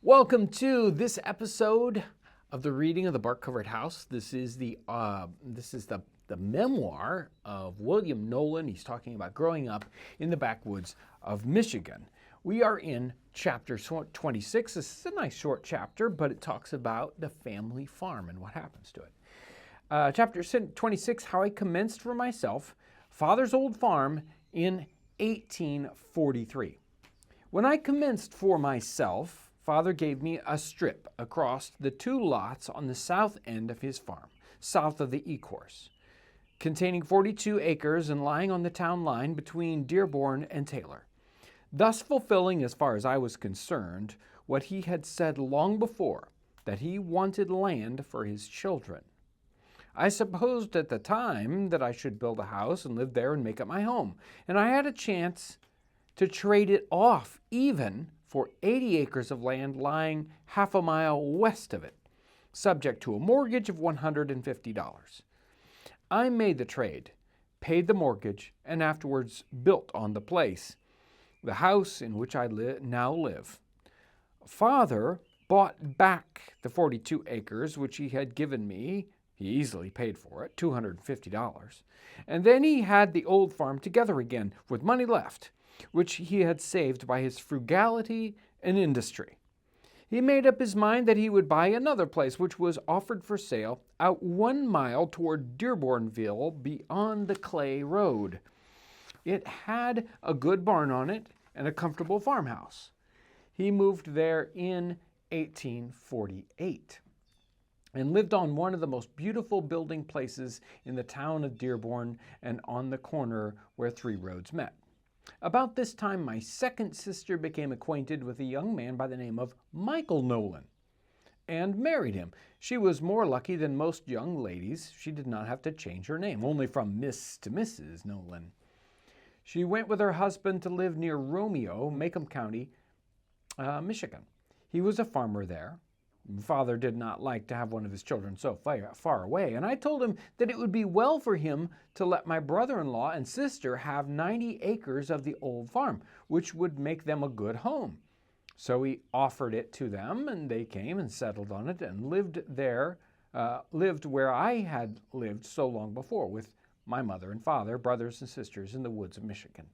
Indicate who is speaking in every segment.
Speaker 1: Welcome to this episode of the reading of the Bark Covered House. This is the memoir of William Knowlin. He's talking about growing up in the backwoods of Michigan. We are in chapter 26. This is a nice short chapter, but it talks about the family farm and what happens to it. Chapter 26, How I Commenced for Myself, Father's Old Farm in 1843. When I commenced for myself, Father gave me a strip across the two lots on the south end of his farm, south of the E-course, containing 42 acres and lying on the town line between Dearborn and Taylor, thus fulfilling, as far as I was concerned, what he had said long before, that he wanted land for his children. I supposed at the time that I should build a house and live there and make it my home, and I had a chance to trade it off even for 80 acres of land lying half a mile west of it, subject to a mortgage of $150. I made the trade, paid the mortgage, and afterwards built on the place, the house in which I now live. Father bought back the 42 acres which he had given me. He easily paid for it, $250. And then he had the old farm together again with money left, which he had saved by his frugality and industry. He made up his mind that he would buy another place which was offered for sale out 1 mile toward Dearbornville beyond the Clay Road. It had a good barn on it and a comfortable farmhouse. He moved there in 1848 and lived on one of the most beautiful building places in the town of Dearborn and on the corner where 3 roads met. About this time, my second sister became acquainted with a young man by the name of Michael Knowlin and married him. She was more lucky than most young ladies. She did not have to change her name, only from Miss to Mrs. Knowlin. She went with her husband to live near Romeo, Macomb County, Michigan. He was a farmer there. Father did not like to have one of his children so far away, and I told him that it would be well for him to let my brother-in-law and sister have 90 acres of the old farm, which would make them a good home. So he offered it to them, and they came and settled on it and lived where I had lived so long before, with my mother and father, brothers and sisters in the woods of Michigan.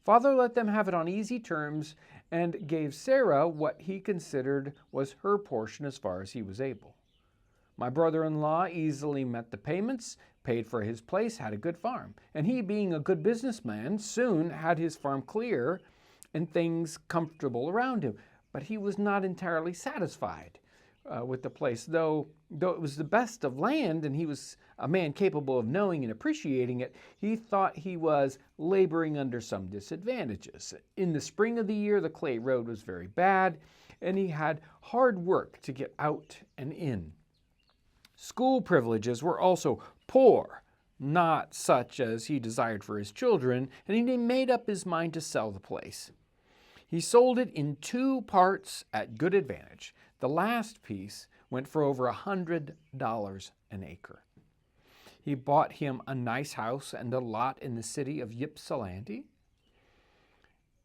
Speaker 1: Father let them have it on easy terms and gave Sarah what he considered was her portion as far as he was able. My brother-in-law easily met the payments, paid for his place, had a good farm, and he, being a good businessman, soon had his farm clear and things comfortable around him. But he was not entirely satisfied with the place, though it was the best of land and he was a man capable of knowing and appreciating it. He thought he was laboring under some disadvantages. In the spring of the year, the Clay Road was very bad, and he had hard work to get out and in. School privileges were also poor, not such as he desired for his children, and he made up his mind to sell the place. He sold it in 2 parts at good advantage. The last piece went for over $100 an acre. He bought him a nice house and a lot in the city of Ypsilanti.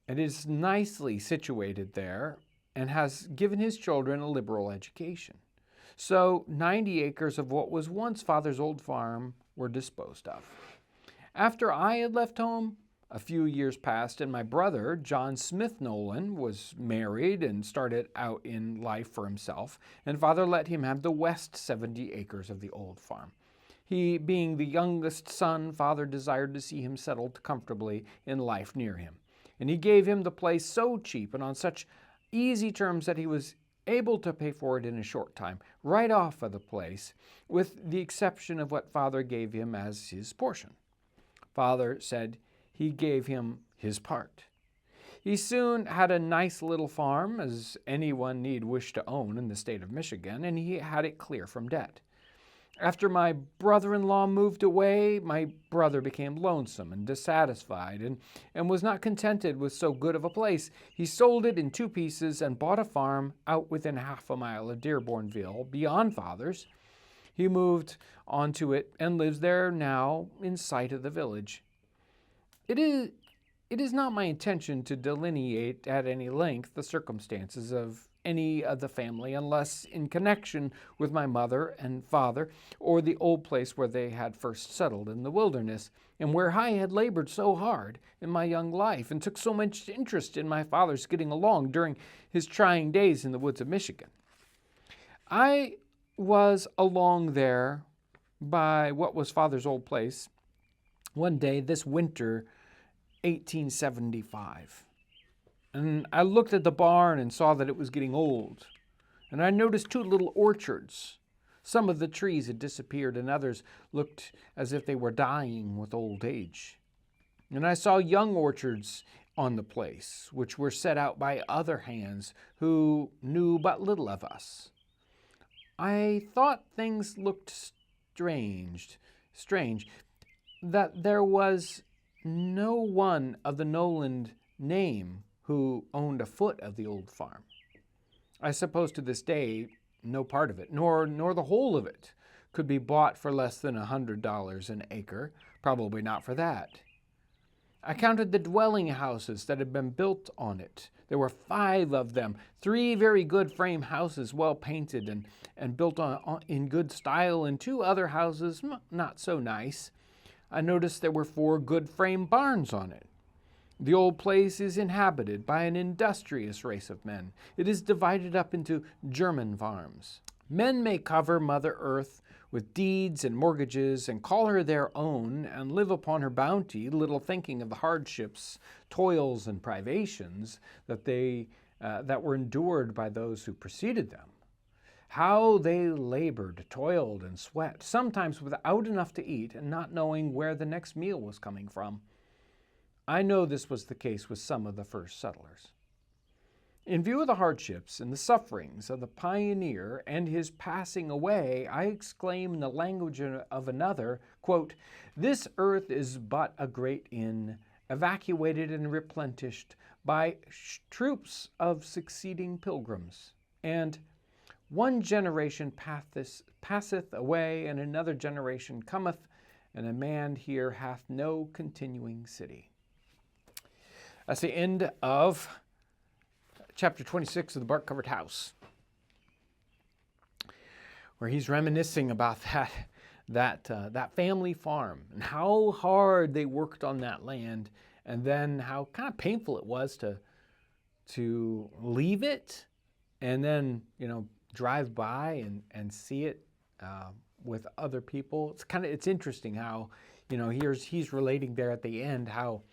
Speaker 1: It is nicely situated there and has given his children a liberal education. So 90 acres of what was once Father's old farm were disposed of. After I had left home, a few years passed, and my brother, John Smith Knowlin, was married and started out in life for himself, and Father let him have the west 70 acres of the old farm. He, being the youngest son, Father desired to see him settled comfortably in life near him, and he gave him the place so cheap and on such easy terms that he was able to pay for it in a short time, right off of the place, with the exception of what Father gave him as his portion. Father said he gave him his part. He soon had a nice little farm, as anyone need wish to own in the state of Michigan, and he had it clear from debt. After my brother-in-law moved away, my brother became lonesome and dissatisfied and was not contented with so good of a place. He sold it in 2 pieces and bought a farm out within half a mile of Dearbornville, beyond Father's. He moved onto it and lives there now in sight of the village. It is not my intention to delineate at any length the circumstances of any of the family unless in connection with my mother and father or the old place where they had first settled in the wilderness, and where I had labored so hard in my young life and took so much interest in my father's getting along during his trying days in the woods of Michigan. I was along there by what was Father's old place one day this winter, 1875. And I looked at the barn and saw that it was getting old. And I noticed two little orchards. Some of the trees had disappeared and others looked as if they were dying with old age. And I saw young orchards on the place, which were set out by other hands who knew but little of us. I thought things looked strange, that there was no one of the Knowlin name who owned a foot of the old farm. I suppose to this day, no part of it, nor the whole of it, could be bought for less than $100 an acre, probably not for that. I counted the dwelling houses that had been built on it. There were 5 of them, 3 very good frame houses, well painted and built in good style, and 2 other houses not so nice. I noticed there were 4 good frame barns on it. The old place is inhabited by an industrious race of men. It is divided up into German farms. Men may cover Mother Earth with deeds and mortgages and call her their own and live upon her bounty, little thinking of the hardships, toils, and privations that were endured by those who preceded them. How they labored, toiled, and sweat, sometimes without enough to eat and not knowing where the next meal was coming from. I know this was the case with some of the first settlers. In view of the hardships and the sufferings of the pioneer and his passing away, I exclaim in the language of another, quote, "This earth is but a great inn, evacuated and replenished by troops of succeeding pilgrims. And one generation passeth away, and another generation cometh, and a man here hath no continuing city." That's the end of chapter 26 of The Bark-Covered House, where he's reminiscing about that family farm and how hard they worked on that land, and then how kind of painful it was to leave it and then drive by and see it with other people. It's interesting how he's relating there at the end how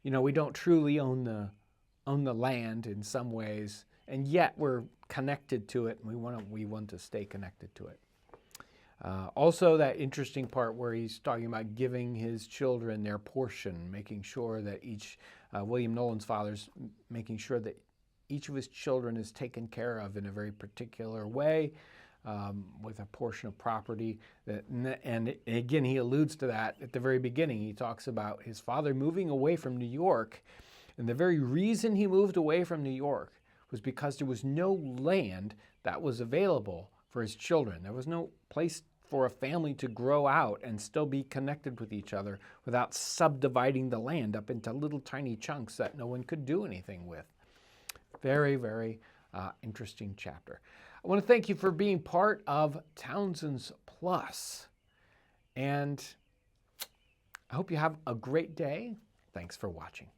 Speaker 1: we don't truly own the land in some ways, and yet we're connected to it, and we want to stay connected to it. Also, that interesting part where he's talking about giving his children their portion, making sure that William Knowlin's father's making sure that each of his children is taken care of in a very particular way, with a portion of property. And again, he alludes to that at the very beginning. He talks about his father moving away from New York, and the very reason he moved away from New York was because there was no land that was available for his children. There was no place for a family to grow out and still be connected with each other without subdividing the land up into little tiny chunks that no one could do anything with. Very, very interesting chapter. I want to thank you for being part of Townsends Plus, and I hope you have a great day. Thanks for watching.